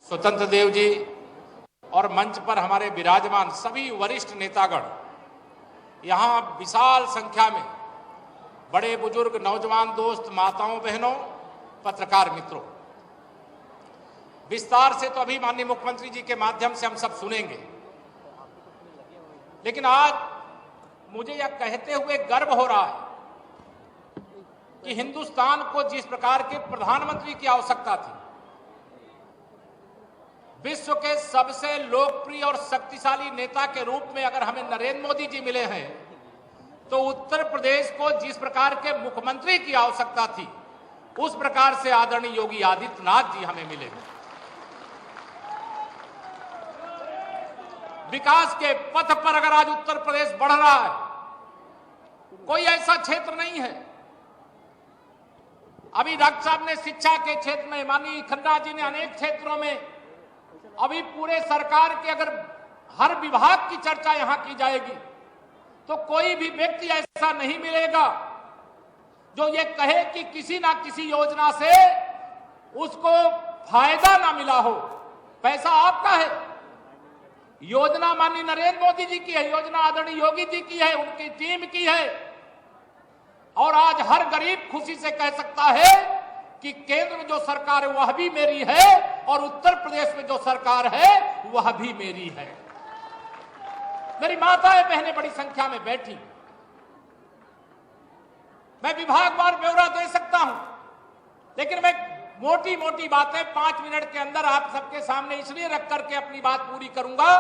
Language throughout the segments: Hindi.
स्वतंत्र देव जी और मंच पर हमारे विराजमान सभी वरिष्ठ नेतागण, यहां विशाल संख्या में बड़े बुजुर्ग, नौजवान दोस्त, माताओं, बहनों, पत्रकार मित्रों, विस्तार से तो अभी माननीय मुख्यमंत्री जी के माध्यम से हम सब सुनेंगे, लेकिन आज मुझे यह कहते हुए गर्व हो रहा है कि हिंदुस्तान को जिस प्रकार के प्रधानमंत्री की आवश्यकता थी, विश्व के सबसे लोकप्रिय और शक्तिशाली नेता के रूप में अगर हमें नरेंद्र मोदी जी मिले हैं, तो उत्तर प्रदेश को जिस प्रकार के मुख्यमंत्री की आवश्यकता थी, उस प्रकार से आदरणीय योगी आदित्यनाथ जी हमें मिले। विकास के पथ पर अगर आज उत्तर प्रदेश बढ़ रहा है, कोई ऐसा क्षेत्र नहीं है। अभी डॉक्टर साहब ने शिक्षा के क्षेत्र में, माननीय खन्ना जी ने अनेक क्षेत्रों में, अभी पूरे सरकार के अगर हर विभाग की चर्चा यहां की जाएगी तो कोई भी व्यक्ति ऐसा नहीं मिलेगा जो ये कहे कि किसी ना किसी योजना से उसको फायदा ना मिला हो। पैसा आपका है, योजना माननीय नरेंद्र मोदी जी की है, योजना आदरणीय योगी जी की है, उनकी टीम की है। और आज हर गरीब खुशी से कह सकता है कि केंद्र में जो सरकार है वह भी मेरी है और उत्तर प्रदेश में जो सरकार है वह भी मेरी है। मेरी माताएं बहनें बड़ी संख्या में बैठी, मैं विभागवार ब्यौरा दे सकता हूं, लेकिन मैं मोटी मोटी बातें 5 मिनट के अंदर आप सबके सामने इसलिए रख करके अपनी बात पूरी करूंगा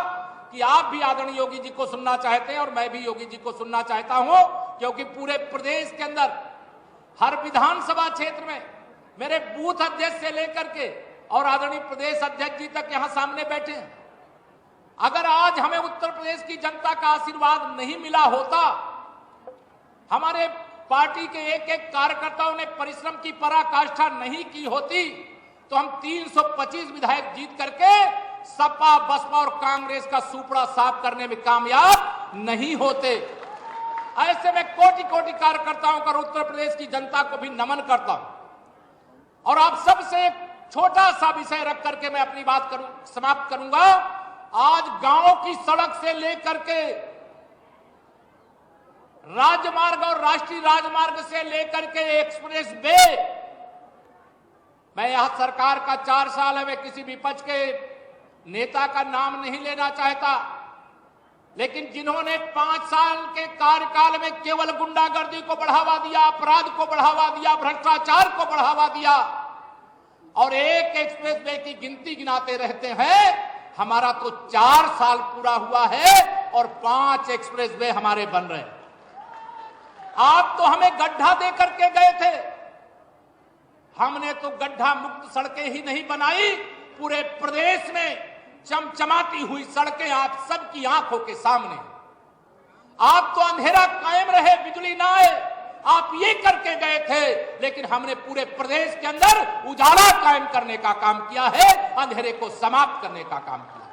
कि आप भी आदरणीय योगी जी को सुनना चाहते हैं और मैं भी योगी जी को सुनना चाहता हूं, क्योंकि पूरे प्रदेश के अंदर हर विधानसभा क्षेत्र में मेरे बूथ अध्यक्ष से लेकर के और आदरणीय प्रदेश अध्यक्ष जी तक यहां सामने बैठे हैं। अगर आज हमें उत्तर प्रदेश की जनता का आशीर्वाद नहीं मिला होता, हमारे पार्टी के एक एक कार्यकर्ताओं ने परिश्रम की पराकाष्ठा नहीं की होती, तो हम 325 विधायक जीत करके सपा, बसपा और कांग्रेस का सुपड़ा साफ करने में कामयाब नहीं होते। ऐसे में कोटि कोटि कार्यकर्ताओं का उत्तर प्रदेश की जनता को भी नमन करता हूं। और आप सबसे एक छोटा सा विषय रख करके मैं अपनी बात समाप्त करूंगा। आज गांव की सड़क से लेकर के राजमार्ग और राष्ट्रीय राजमार्ग से लेकर के एक्सप्रेस वे, मैं यहां सरकार का 4 साल है, मैं किसी विपक्ष के नेता का नाम नहीं लेना चाहता, लेकिन जिन्होंने 5 साल के कार्यकाल में केवल गुंडागर्दी को बढ़ावा दिया, अपराध को बढ़ावा दिया, भ्रष्टाचार को बढ़ावा दिया और एक एक्सप्रेस वे की गिनती गिनाते रहते हैं। हमारा तो 4 साल पूरा हुआ है और 5 एक्सप्रेस वे हमारे बन रहे हैं। आप तो हमें गड्ढा दे करके गए थे, हमने तो गड्ढा मुक्त सड़कें ही नहीं बनाई, पूरे प्रदेश में चमचमाती हुई सड़कें आप सबकी आंखों के सामने। आप तो अंधेरा कायम रहे, बिजली ना आए, आप ये करके गए थे, लेकिन हमने पूरे प्रदेश के अंदर उजाला कायम करने का काम किया है, अंधेरे को समाप्त करने का काम किया।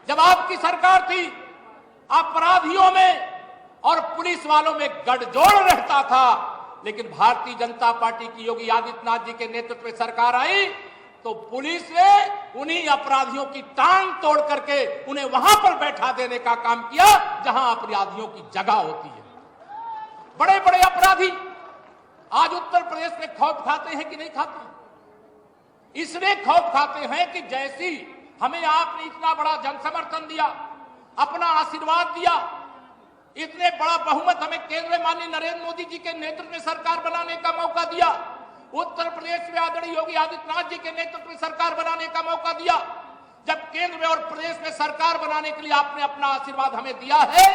जब आपकी सरकार थी, अपराधियों में और पुलिस वालों में गठजोड़ रहता था, लेकिन भारतीय जनता पार्टी की योगी आदित्यनाथ जी के नेतृत्व में सरकार आई तो पुलिस ने उन्हीं अपराधियों की टांग तोड़ करके उन्हें वहां पर बैठा देने का काम किया जहां अपराधियों की जगह होती है। बड़े बड़े अपराधी आज उत्तर प्रदेश में खौफ खाते हैं कि नहीं खाते? इसलिए खौफ खाते हैं कि जैसी हमें आपने इतना बड़ा जनसमर्थन दिया, अपना आशीर्वाद दिया, इतने बड़ा बहुमत हमें केंद्र में माननीय नरेंद्र मोदी जी के नेतृत्व में सरकार बनाने का मौका दिया, उत्तर प्रदेश में आदरणीय योगी आदित्यनाथ जी के नेतृत्व में सरकार बनाने का मौका दिया, जब केंद्र में और प्रदेश में सरकार बनाने के लिए आपने अपना आशीर्वाद हमें दिया है,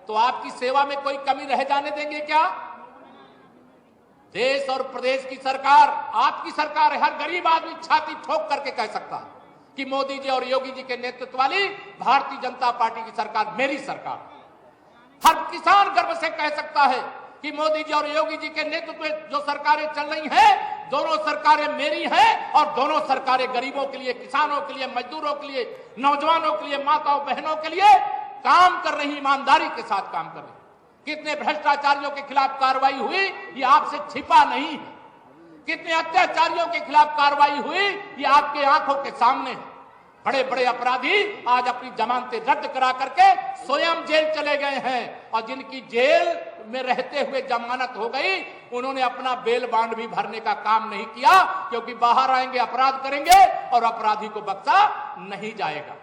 तो आपकी सेवा में कोई कमी रह जाने देंगे क्या? देश और प्रदेश की सरकार आपकी सरकार है। हर गरीब आदमी छाती ठोक करके कह सकता है कि मोदी जी और योगी जी के नेतृत्व वाली भारतीय जनता पार्टी की सरकार मेरी सरकार। हर किसान गर्व से कह सकता है कि मोदी जी और योगी जी के नेतृत्व में जो सरकारें चल रही हैं, दोनों सरकारें मेरी हैं और दोनों सरकारें गरीबों के लिए, किसानों के लिए, मजदूरों के लिए, नौजवानों के लिए, माताओं बहनों के लिए काम कर रही, ईमानदारी के साथ काम कर रही। कितने भ्रष्टाचारियों के खिलाफ कार्रवाई हुई, ये आपसे छिपा नहीं है। कितने अत्याचारियों के खिलाफ कार्रवाई हुई, ये आपके आंखों के सामने है। बड़े बड़े अपराधी आज अपनी जमानतें रद्द करा करके स्वयं जेल चले गए हैं, और जिनकी जेल में रहते हुए जमानत हो गई, उन्होंने अपना बेल बांड भी भरने का काम नहीं किया, क्योंकि बाहर आएंगे अपराध करेंगे और अपराधी को बख्शा नहीं जाएगा।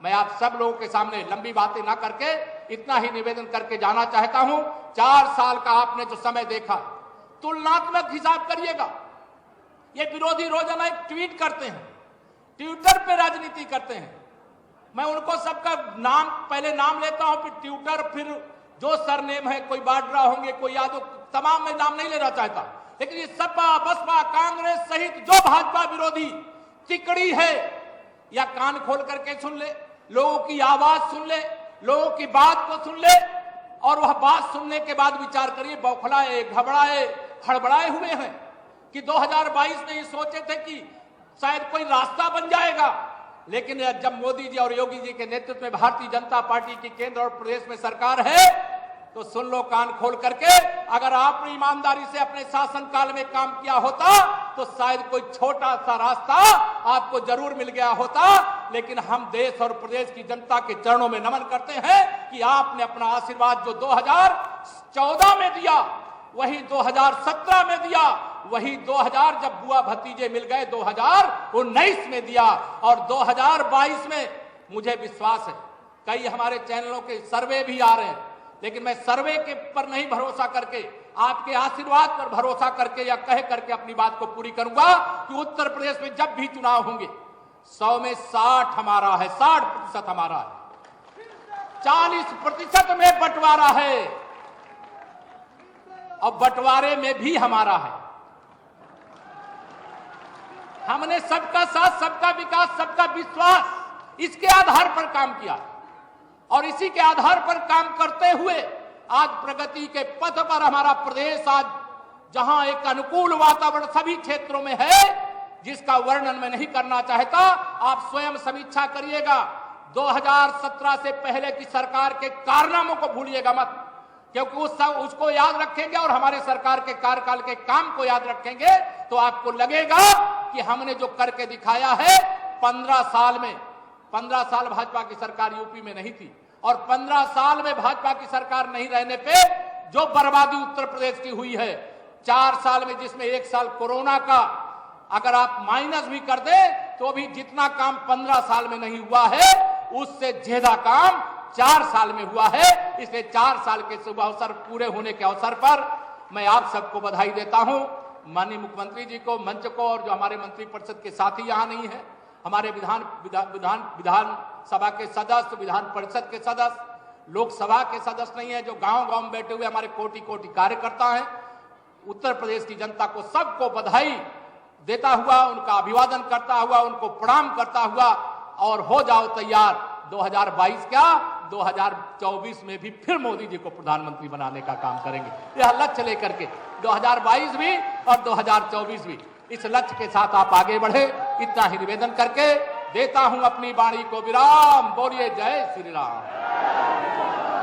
मैं आप सब लोगों के सामने लंबी बातें ना करके इतना ही निवेदन करके जाना चाहता हूं। 4 साल का आपने जो समय देखा, तुलनात्मक हिसाब करिएगा। ये विरोधी रोजाना एक ट्वीट करते हैं, ट्विटर पे राजनीति करते हैं। मैं उनको सबका नाम, पहले नाम लेता हूं, फिर ट्विटर, फिर जो सरनेम है, कोई बाड्रा होंगे, कोई यादव, तमाम में नाम नहीं लेना चाहता, लेकिन ये सपा, बसपा, कांग्रेस सहित जो भाजपा विरोधी तिकड़ी है, या कान खोल करके सुन ले, लोगों की आवाज सुन ले, लोगों की बात को सुन ले, और वह बात सुनने के बाद विचार करिए। बौखलाए, घबराए, हड़बड़ाए हुए हैं कि 2022 में ये सोचे थे कि शायद कोई रास्ता बन जाएगा, लेकिन जब मोदी जी और योगी जी के नेतृत्व में भारतीय जनता पार्टी की केंद्र और प्रदेश में सरकार है, तो सुन लो कान खोल करके। अगर आपने ईमानदारी से अपने शासनकाल में काम किया होता तो शायद कोई छोटा सा रास्ता आपको जरूर मिल गया होता, लेकिन हम देश और प्रदेश की जनता के चरणों में नमन करते हैं कि आपने अपना आशीर्वाद जो 2014 में दिया, वही 2017 में दिया, वही 2000 जब बुआ भतीजे मिल गए 2019 में दिया, और 2022 में मुझे विश्वास है, कई हमारे चैनलों के सर्वे भी आ रहे हैं, लेकिन मैं सर्वे के पर नहीं भरोसा करके, आपके आशीर्वाद पर भरोसा करके या कह करके अपनी बात को पूरी करूंगा कि उत्तर प्रदेश में जब भी चुनाव होंगे 100 में 60 हमारा है, 60% हमारा है, 40% में बंटवारा है, और बंटवारे में भी हमारा है। हमने सबका साथ, सबका विकास, सबका विश्वास, इसके आधार पर काम किया, और इसी के आधार पर काम करते हुए आज प्रगति के पथ पर हमारा प्रदेश आज जहां एक अनुकूल वातावरण सभी क्षेत्रों में है, जिसका वर्णन मैं नहीं करना चाहता। आप स्वयं समीक्षा करिएगा। 2017 से पहले की सरकार के कारनामों को भूलिएगा मत, क्योंकि उसको याद रखेंगे और हमारे सरकार के कार्यकाल के काम को याद रखेंगे तो आपको लगेगा कि हमने जो करके दिखाया है 15 साल में। 15 साल भाजपा की सरकार यूपी में नहीं थी, और 15 साल में भाजपा की सरकार नहीं रहने पे जो बर्बादी उत्तर प्रदेश की हुई है, 4 साल में, जिसमें 1 साल कोरोना का अगर आप माइनस भी कर दे तो भी जितना काम 15 साल में नहीं हुआ है, उससे ज्यादा काम 4 साल में हुआ है। इसलिए 4 साल के शुभ अवसर पूरे होने के अवसर पर मैं आप सबको बधाई देता हूं, माननीय मुख्यमंत्री जी को, मंच को, और जो हमारे मंत्री परिषद के साथी यहां नहीं है, हमारे विधान सभा के सदस्य, विधान परिषद के सदस्य, लोकसभा के सदस्य नहीं है, जो गांव-गांव में बैठे हुए हमारे कोटि-कोटि कार्यकर्ता हैं, उत्तर प्रदेश की जनता को सबको बधाई देता हुआ, उनका अभिवादन करता हुआ, उनको प्रणाम करता हुआ, और हो जाओ तैयार 2022 क्या 2024 में भी फिर मोदी जी को प्रधानमंत्री बनाने का काम करेंगे। यह लक्ष्य लेकर के 2022 भी और 2024 भी इस लक्ष्य के साथ आप आगे बढ़े, इतना ही निवेदन करके देता हूं अपनी वाणी को विराम। बोलिए जय श्री राम,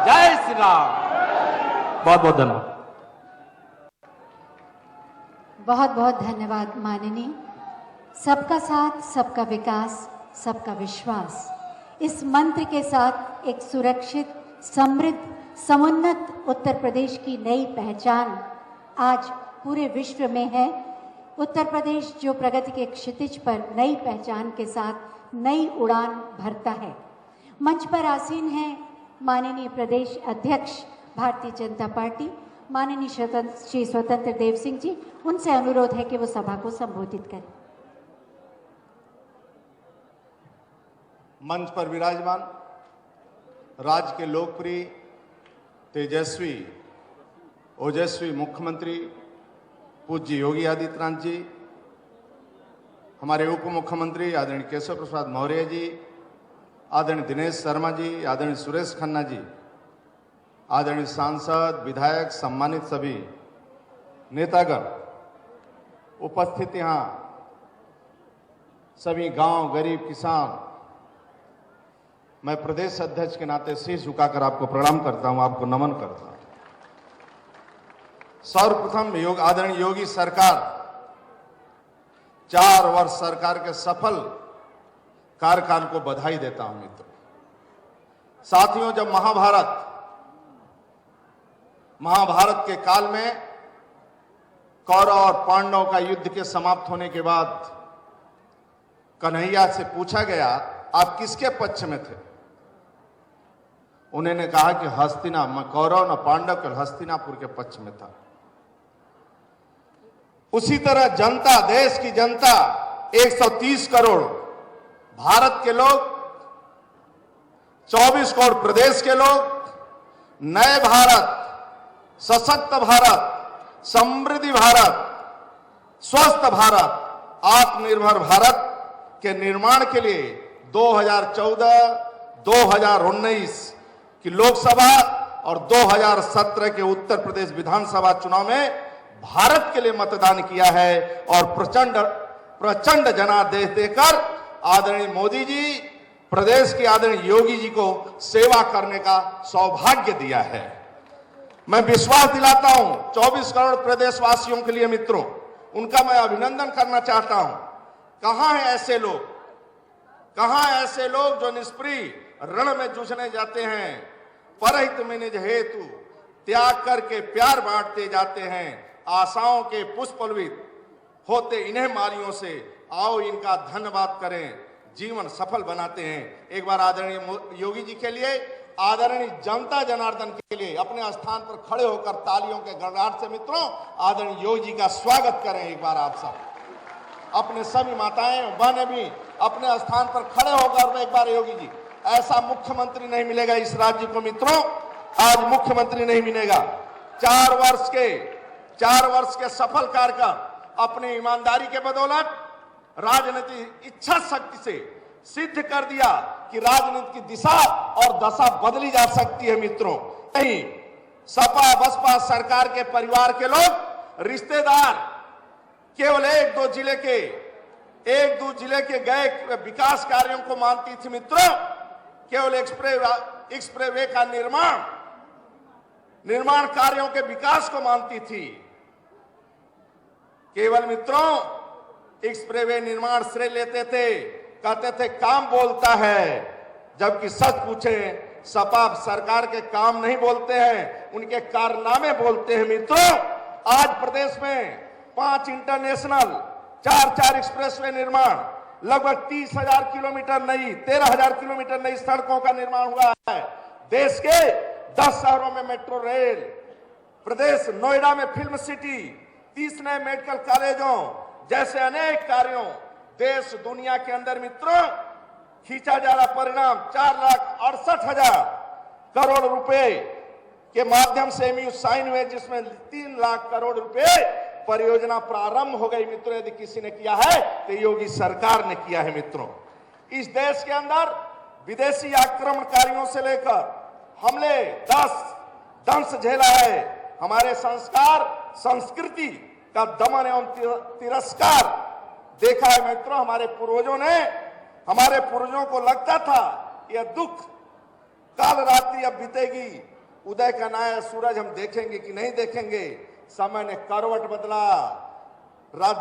जय श्री राम। बहुत बहुत धन्यवाद। बहुत बहुत धन्यवाद माननीय। सबका साथ, सबका विकास, सबका विश्वास, इस मंत्र के साथ एक सुरक्षित, समृद्ध, समुन्नत उत्तर प्रदेश की नई पहचान आज पूरे विश्व में है। उत्तर प्रदेश जो प्रगति के क्षितिज पर नई पहचान के साथ नई उड़ान भरता है। मंच पर आसीन हैं माननीय प्रदेश अध्यक्ष भारतीय जनता पार्टी माननीय श्री स्वतंत्र देव सिंह जी। उनसे अनुरोध है कि वो सभा को संबोधित करें। मंच पर विराजमान राज्य के लोकप्रिय, तेजस्वी, ओजस्वी मुख्यमंत्री पूज्य योगी आदित्यनाथ जी, हमारे उप मुख्यमंत्री आदरणीय केशव प्रसाद मौर्य जी, आदरणीय दिनेश शर्मा जी, आदरणीय सुरेश खन्ना जी, आदरणीय सांसद, विधायक, सम्मानित सभी नेतागण, उपस्थित यहाँ सभी गांव, गरीब, किसान, मैं प्रदेश अध्यक्ष के नाते शीश झुकाकर आपको प्रणाम करता हूं, आपको नमन करता हूं। सर्वप्रथम आदरणीय योगी सरकार 4 वर्ष सरकार के सफल कार्यकाल को बधाई देता हूं मित्रों। साथियों, जब महाभारत के काल में कौरव और पांडव का युद्ध के समाप्त होने के बाद कन्हैया से पूछा गया, आप किसके पक्ष में थे? उन्होंने कहा कि मैं कौरव न पांडव के हस्तिनापुर के पक्ष में था। उसी तरह जनता, देश की जनता 130 करोड़ भारत के लोग, 24 करोड़ प्रदेश के लोग नए भारत, सशक्त भारत, समृद्धि भारत, स्वस्थ भारत, आत्मनिर्भर भारत के निर्माण के लिए 2014-2019 की लोकसभा और 2017 के उत्तर प्रदेश विधानसभा चुनाव में भारत के लिए मतदान किया है और प्रचंड जनादेश देकर आदरणीय मोदी जी, प्रदेश के आदरणीय योगी जी को सेवा करने का सौभाग्य दिया है। मैं विश्वास दिलाता हूं 24 करोड़ प्रदेशवासियों के लिए मित्रों, उनका मैं अभिनंदन करना चाहता हूं। कहां है ऐसे लोग, कहां है ऐसे लोग जो निष्प्रिय रण में जूझने जाते हैं, परहित में निज हेतु त्याग करके प्यार बांटते जाते हैं, आशाओं के पुष्पलवित होते इन्हें मालियों से, आओ इनका धन्यवाद करें, जीवन सफल बनाते हैं। एक बार आदरणीय योगी जी के लिए, आदरणीय जनता जनार्दन के लिए अपने स्थान पर खड़े होकर तालियों के गड़गड़ाहट से मित्रों आदरणीय योगी जी का स्वागत करें। एक बार आप सब, अपने सभी माताएं बहनें भी अपने स्थान पर खड़े होकर एक बार योगी जी, ऐसा मुख्यमंत्री नहीं मिलेगा इस राज्य को मित्रों, आज मुख्यमंत्री नहीं मिलेगा। 4 वर्ष के सफल कार्यकाल अपने ईमानदारी के बदौलत, राजनीतिक इच्छा शक्ति से सिद्ध कर दिया कि राजनीति की दिशा और दशा बदली जा सकती है मित्रों। नहीं, सपा बसपा सरकार के परिवार के लोग, रिश्तेदार केवल एक दो जिले के गए विकास कार्यों को मानती थी मित्रों, केवल एक्सप्रेसवे का निर्माण कार्यों के विकास को मानती थी। केवल मित्रों एक्सप्रेसवे निर्माण श्रेय लेते थे, कहते थे काम बोलता है, जबकि सच पूछे सपा सरकार के काम नहीं बोलते हैं, उनके कारनामे बोलते हैं मित्रों। आज प्रदेश में 5 इंटरनेशनल, 4 एक्सप्रेसवे निर्माण, लगभग 30,000 किलोमीटर नई, 13,000 किलोमीटर नई सड़कों का निर्माण हुआ है। देश के 10 शहरों में मेट्रो रेल, प्रदेश नोएडा में फिल्म सिटी, 30 नए मेडिकल कॉलेजों जैसे अनेक कार्यों देश दुनिया के अंदर मित्रों खींचा जा रहा परिणाम 4,68,000 करोड़ रुपए के माध्यम से एमयू साइन हुए, जिसमें 3 लाख करोड़ रुपए परियोजना प्रारंभ हो गई मित्रों। यदि किसी ने किया है तो योगी सरकार ने किया है मित्रों। इस देश के अंदर विदेशी आक्रमणकारियों से लेकर हमले, दंश झेला है। हमारे संस्कार संस्कृति का दमन एवं तिरस्कार देखा है मित्रों। हमारे पूर्वजों को लगता था यह दुख काल रात्रि अब बीतेगी, उदय का नया सूरज हम देखेंगे कि नहीं देखेंगे। समय ने करवट बदला,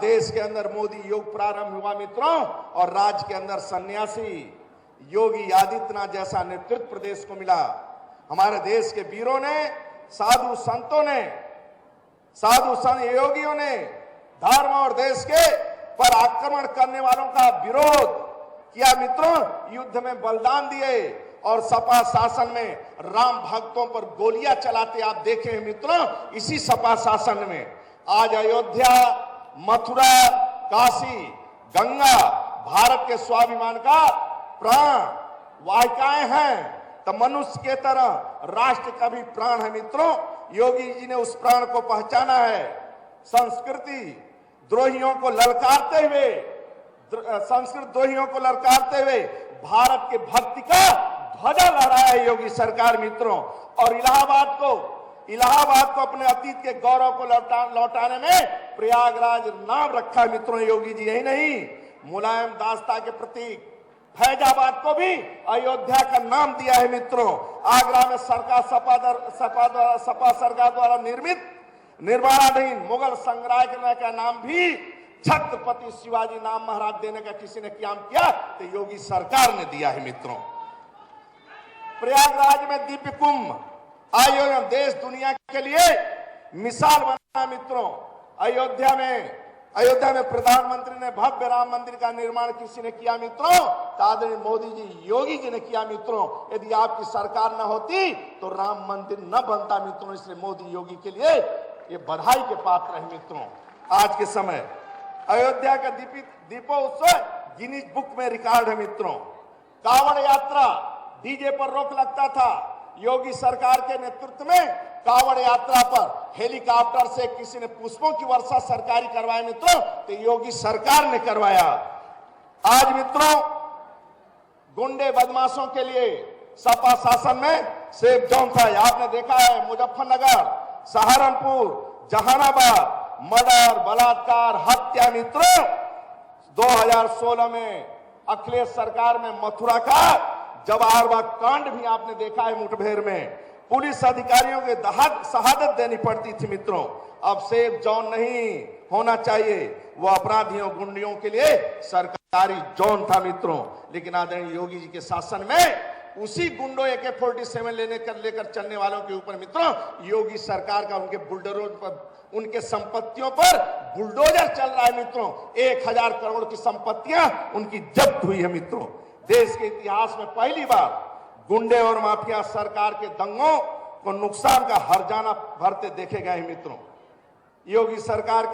देश के अंदर मोदी योग प्रारंभ हुआ मित्रों, और राज्य के अंदर सन्यासी योगी आदित्यनाथ जैसा नेतृत्व प्रदेश को मिला। हमारे देश के वीरों ने, साधु संत योगियों ने धर्म और देश के पर आक्रमण करने वालों का विरोध किया मित्रों, युद्ध में बलिदान दिए और सपा शासन में राम भक्तों पर गोलियां चलाते आप देखे हैं मित्रों। इसी सपा शासन में आज अयोध्या, मथुरा, काशी, गंगा भारत के स्वाभिमान का प्राण वाहिकाएं हैं, तो मनुष्य के तरह राष्ट्र का भी प्राण है मित्रों। योगी जी ने उस प्राण को पहचाना है। संस्कृति द्रोहियों को ललकारते हुए भारत के भक्ति का ध्वजा लहराया है योगी सरकार मित्रों। और इलाहाबाद को अपने अतीत के गौरव को लौटाने में प्रयागराज नाम रखा है मित्रों योगी जी। यही नहीं, मुलायम दासता के प्रतीक फैजाबाद को भी अयोध्या का नाम दिया है मित्रों। आगरा में सपा सरकार द्वारा निर्माणाधीन मुगल संग्रहालय का नाम भी छत्रपति शिवाजी नाम महाराज देने का किसी ने काम किया तो योगी सरकार ने दिया है मित्रों। प्रयागराज में दीप कुंभ आयोजन देश दुनिया के लिए मिसाल बना मित्रों। अयोध्या में प्रधानमंत्री ने भव्य राम मंदिर का निर्माण किसी ने किया मित्रों? तो आदरणीय मोदी जी, योगी जी ने किया मित्रों। यदि आपकी सरकार न होती तो राम मंदिर न बनता मित्रों। इसलिए मोदी योगी के लिए ये बधाई के पात्र है मित्रों। आज के समय अयोध्या का दीपोत्सव गिनीज बुक में रिकॉर्ड है मित्रों। कावड़ यात्रा डीजे पर रोक लगता था, योगी सरकार के नेतृत्व में कावड़ यात्रा पर हेलीकॉप्टर से किसी ने पुष्पों की वर्षा सरकारी करवाई मित्रों, तो योगी सरकार ने करवाया। आज मित्रों गुंडे बदमाशों के लिए सपा शासन में सेफ जोन था। आपने देखा है मुजफ्फरनगर, सहारनपुर, जहानाबाद मर्डर, बलात्कार, हत्या मित्रों। 2016 में अखिलेश सरकार में मथुरा का जवाहरबाग कांड भी आपने देखा है। मुठभेड़ में पुलिस अधिकारियों के शहादत देनी पड़ती थी मित्रों। अब सेफ जोन नहीं होना चाहिए, वो अपराधियों गुंडियों के लिए सरकारी जोन था मित्रों। लेकिन आदरणीय योगी जी के शासन में उसी गुंडों AK-47 लेकर चलने वालों के ऊपर मित्रों योगी सरकार का उनके बुलडोजरों पर, उनके संपत्तियों पर बुलडोजर चल रहा है मित्रों। 1000 करोड़ की संपत्तियां उनकी जब्त हुई है मित्रों। देश के इतिहास में पहली बार गुंडे और माफिया सरकार के दंगों को नुकसान का हर्जाना भरते देखे गए हैं मित्रों। योगी सरकार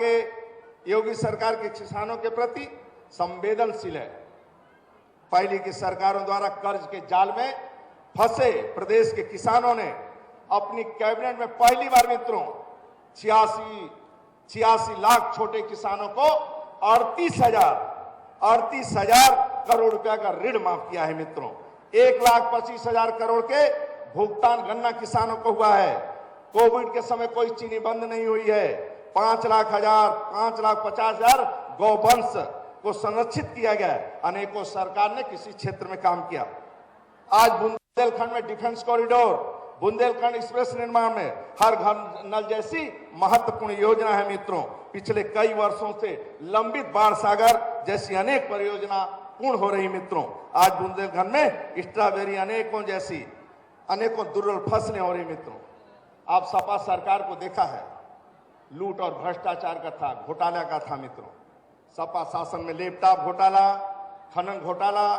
के किसानों के प्रति संवेदनशील है। पहली की सरकारों द्वारा कर्ज के जाल में फंसे प्रदेश के किसानों ने अपनी कैबिनेट में पहली बार मित्रों 86 लाख छोटे किसानों को 38,000 करोड़ रुपया का ऋण माफ किया है मित्रों। 1,25,000 करोड़ के भुगतान गन्ना किसानों को हुआ है। कोविड के समय कोई चीनी बंद नहीं हुई है। 5,50,000 गौवंश को संरक्षित किया गया। अनेकों सरकार ने किसी क्षेत्र में काम किया। आज बुंदेलखंड में डिफेंस कॉरिडोर, बुंदेलखंड एक्सप्रेस निर्माण में हर घर नल जैसी महत्वपूर्ण योजना है मित्रों। पिछले कई वर्षों से लंबित बाण सागर जैसी अनेक परियोजना पूर्ण हो रही मित्रों। आज बुंदेलखंड में स्ट्रॉबेरी अनेकों दुर्लभ फसलें हो रही मित्रों। आप सपा सरकार को देखा है, लूट और भ्रष्टाचार का था, घोटाला का था मित्रों। सपा शासन में लैपटॉप घोटाला, खनन घोटाला,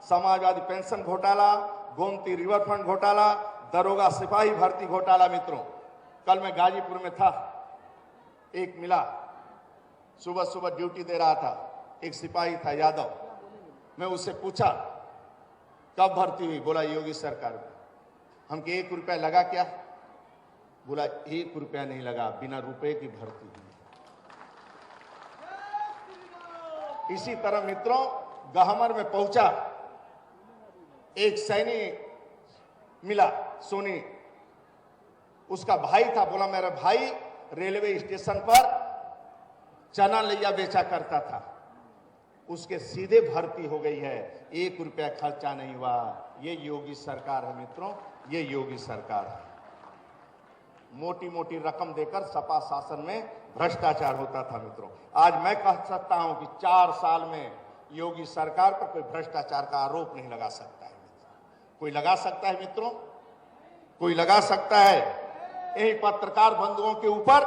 समाजवादी पेंशन घोटाला, गोमती रिवरफ्रंट घोटाला, दरोगा सिपाही भर्ती घोटाला मित्रों। कल मैं गाजीपुर में था, एक मिला, सुबह सुबह ड्यूटी दे रहा था, एक सिपाही था यादव। मैं उससे पूछा कब भर्ती हुई? बोला योगी सरकार में। हम के 1 रुपया लगा क्या? बोला 1 रुपया नहीं लगा, बिना रुपए की भर्ती हुई। इसी तरह मित्रों गहमर में पहुंचा, एक सैनिक मिला सोनी, उसका भाई था। बोला मेरा भाई रेलवे स्टेशन पर चना लिया बेचा करता था, उसके सीधे भर्ती हो गई है, 1 रुपया खर्चा नहीं हुआ। ये योगी सरकार है मित्रों, ये योगी सरकार है। मोटी मोटी रकम देकर सपा शासन में भ्रष्टाचार होता था मित्रों। आज मैं कह सकता हूं कि 4 साल में योगी सरकार पर कोई भ्रष्टाचार का आरोप नहीं लगा सकता है मित्रों। कोई लगा सकता है मित्रों? कोई लगा सकता है? यही पत्रकार बंधुओं के ऊपर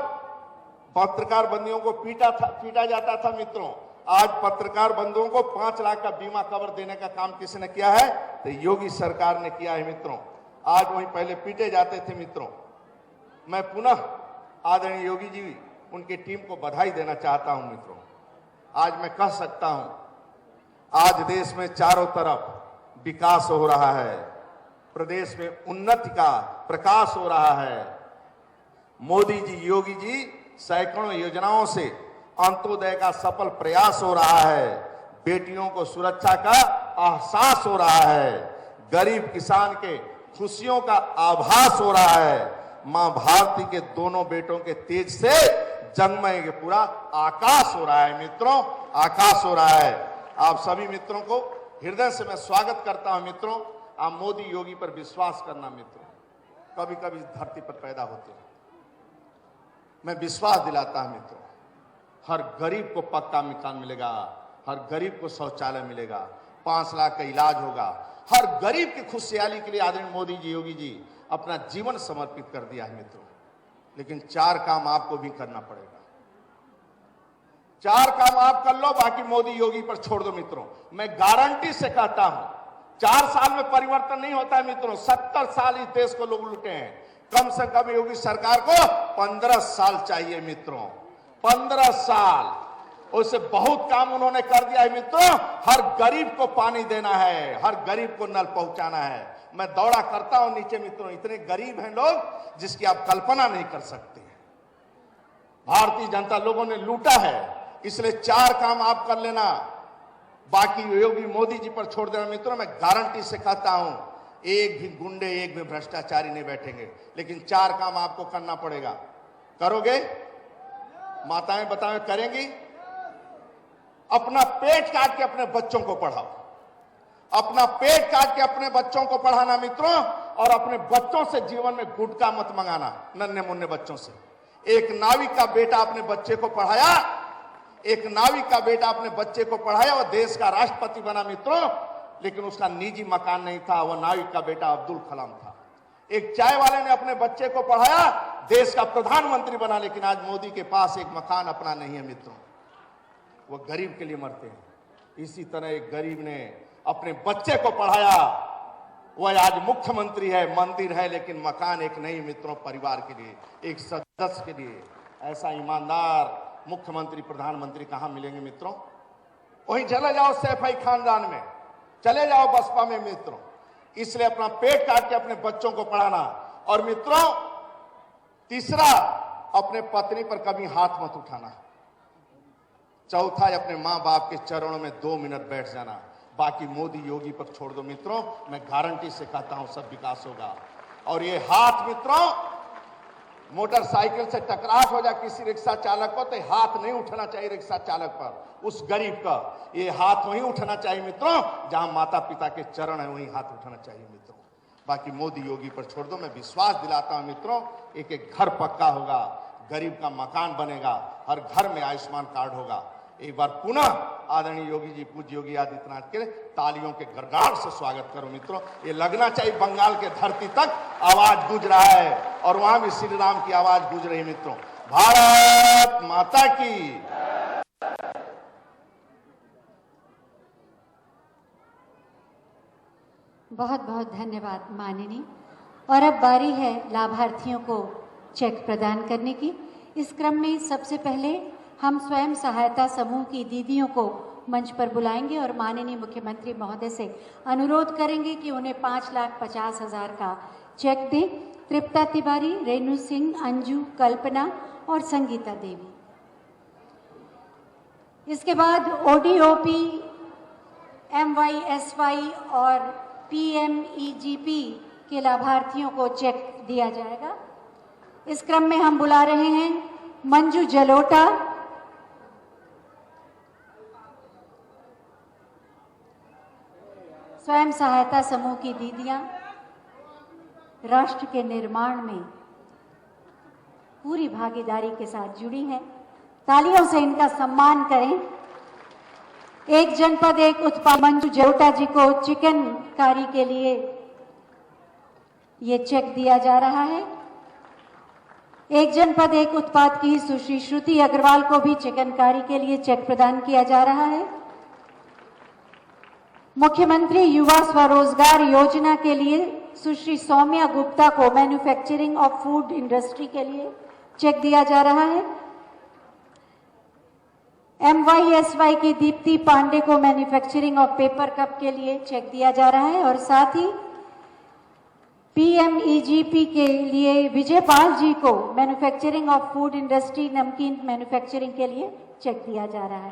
पत्रकार बंदियों को पीटा जाता था मित्रों। आज पत्रकार बंधुओं को 5 लाख का बीमा कवर देने का काम किसने किया है? तो योगी सरकार ने किया है मित्रों। आज वहीं पहले पीटे जाते थे मित्रों। मैं पुनः आदरणीय योगी जी उनकी टीम को बधाई देना चाहता हूं मित्रों। आज मैं कह सकता हूं, आज देश में चारों तरफ विकास हो रहा है, प्रदेश में उन्नति का प्रकाश हो रहा है। मोदी जी, योगी जी सैकड़ों योजनाओं से अंत्योदय का सफल प्रयास हो रहा है। बेटियों को सुरक्षा का एहसास हो रहा है। गरीब किसान के खुशियों का आभास हो रहा है। मां भारती के दोनों बेटों के तेज से जन्मय के पूरा आकाश हो रहा है मित्रों, आकाश हो रहा है। आप सभी मित्रों को हृदय से मैं स्वागत करता हूं मित्रों। आप मोदी योगी पर विश्वास करना मित्रों, कभी कभी धरती पर पैदा होते हैं। मैं विश्वास दिलाता हूं मित्रों, हर गरीब को पक्का मकान मिलेगा, हर गरीब को शौचालय मिलेगा, 5 लाख का इलाज होगा। हर गरीब की खुशहाली के लिए आदरणीय मोदी जी, योगी जी अपना जीवन समर्पित कर दिया है मित्रों। लेकिन 4 काम आपको भी करना पड़ेगा। 4 काम आप कर लो, बाकी मोदी योगी पर छोड़ दो मित्रों। मैं गारंटी से कहता हूं 4 साल में परिवर्तन नहीं होता है मित्रों। 70 साल इस देश को लोग लूटे हैं, कम से कम योगी सरकार को 15 साल चाहिए मित्रों। 15 साल, उससे बहुत काम उन्होंने कर दिया है मित्रों। हर गरीब को पानी देना है, हर गरीब को नल पहुंचाना है। मैं दौड़ा करता हूं नीचे मित्रों, इतने गरीब हैं लोग जिसकी आप कल्पना नहीं कर सकते। भारतीय जनता लोगों ने लूटा है, इसलिए 4 काम आप कर लेना, बाकी योगी मोदी जी पर छोड़ देना मित्रों। मैं गारंटी से कहता हूं एक भी गुंडे, एक भी भ्रष्टाचारी नहीं बैठेंगे। लेकिन 4 काम आपको करना पड़ेगा। करोगे? माताएं बताएं, करेंगी? अपना पेट काट के अपने बच्चों को पढ़ाओ, अपना पेट काट के अपने बच्चों को पढ़ाना मित्रों। और अपने बच्चों से जीवन में गुटखा मत मंगाना, नन्हे मुन्ने बच्चों से। एक नाविक का बेटा अपने बच्चे को पढ़ाया, एक नाविक का बेटा अपने बच्चे को पढ़ाया, वह देश का राष्ट्रपति बना मित्रों। लेकिन उसका निजी मकान नहीं था, वह नाविक का बेटा अब्दुल कलाम था। एक चाय वाले ने अपने बच्चे को पढ़ाया, देश का प्रधानमंत्री बना। लेकिन आज मोदी के पास एक मकान अपना नहीं है मित्रों, वो गरीब के लिए मरते हैं। इसी तरह एक गरीब ने अपने बच्चे को पढ़ाया, वह आज मुख्यमंत्री है, मंदिर है, लेकिन मकान एक नहीं मित्रों। परिवार के लिए, एक सदस्य के लिए ऐसा ईमानदार मुख्यमंत्री, प्रधानमंत्री कहां मिलेंगे मित्रों? वहीं चले जाओ सैफई खानदान में, चले जाओ बसपा में मित्रों। इसलिए अपना पेट काट के अपने बच्चों को पढ़ाना। और मित्रों तीसरा, अपने पत्नी पर कभी हाथ मत उठाना। चौथा, अपने मां बाप के चरणों में 2 मिनट बैठ जाना। बाकी मोदी योगी पर छोड़ दो मित्रों। मैं गारंटी से कहता हूं सब विकास होगा। और ये हाथ मित्रों, मोटरसाइकिल से टकराहट हो जाए किसी रिक्शा चालक को, तो हाथ नहीं उठना चाहिए रिक्शा चालक पर, उस गरीब का। ये हाथ वहीं उठना चाहिए मित्रों जहां माता पिता के चरण है, वहीं हाथ उठाना चाहिए मित्रों। बाकी मोदी योगी पर छोड़ दो। मैं विश्वास दिलाता हूं मित्रों, एक एक घर पक्का होगा, गरीब का मकान बनेगा, हर घर में आयुष्मान कार्ड होगा। एक बार पुनः आदरणीय योगी जी, पूज्य योगी आदित्यनाथ के तालियों के गड़गड़ाहट से स्वागत करो मित्रों। ये लगना चाहिए बंगाल के धरती तक आवाज गूंज रहा है, और वहां भी श्री राम की आवाज गूंज रही है मित्रों। भारत माता की। बहुत बहुत धन्यवाद माननीय। और अब बारी है लाभार्थियों को चेक प्रदान करने की। इस क्रम में सबसे पहले हम स्वयं सहायता समूह की दीदियों को मंच पर बुलाएंगे और माननीय मुख्यमंत्री महोदय से अनुरोध करेंगे कि उन्हें 5,50,000 का चेक दें। तृप्ता तिवारी, रेणु सिंह, अंजू, कल्पना और संगीता देवी। इसके बाद ODOP, MYSY और PMEGP के लाभार्थियों को चेक दिया जाएगा। इस क्रम में हम बुला रहे हैं मंजू जलोटा, स्वयं सहायता समूह की दीदियां राष्ट्र के निर्माण में पूरी भागीदारी के साथ जुड़ी हैं। तालियों से इनका सम्मान करें। एक जनपद एक उत्पाद, मंजू जलोटा जी को चिकन कारी के लिए ये चेक दिया जा रहा है। एक जनपद एक उत्पाद की सुश्री श्रुति अग्रवाल को भी चिकनकारी के लिए चेक प्रदान किया जा रहा है। मुख्यमंत्री युवा स्वरोजगार योजना के लिए सुश्री सौम्या गुप्ता को मैन्युफैक्चरिंग ऑफ फूड इंडस्ट्री के लिए चेक दिया जा रहा है। MYSY की दीप्ति पांडे को मैन्युफैक्चरिंग ऑफ पेपर कप के लिए चेक दिया जा रहा है। और साथ ही PMEGP के लिए विजयपाल जी को मैन्युफैक्चरिंग ऑफ फूड इंडस्ट्री नमकीन मैन्युफैक्चरिंग के लिए चेक दिया जा रहा है।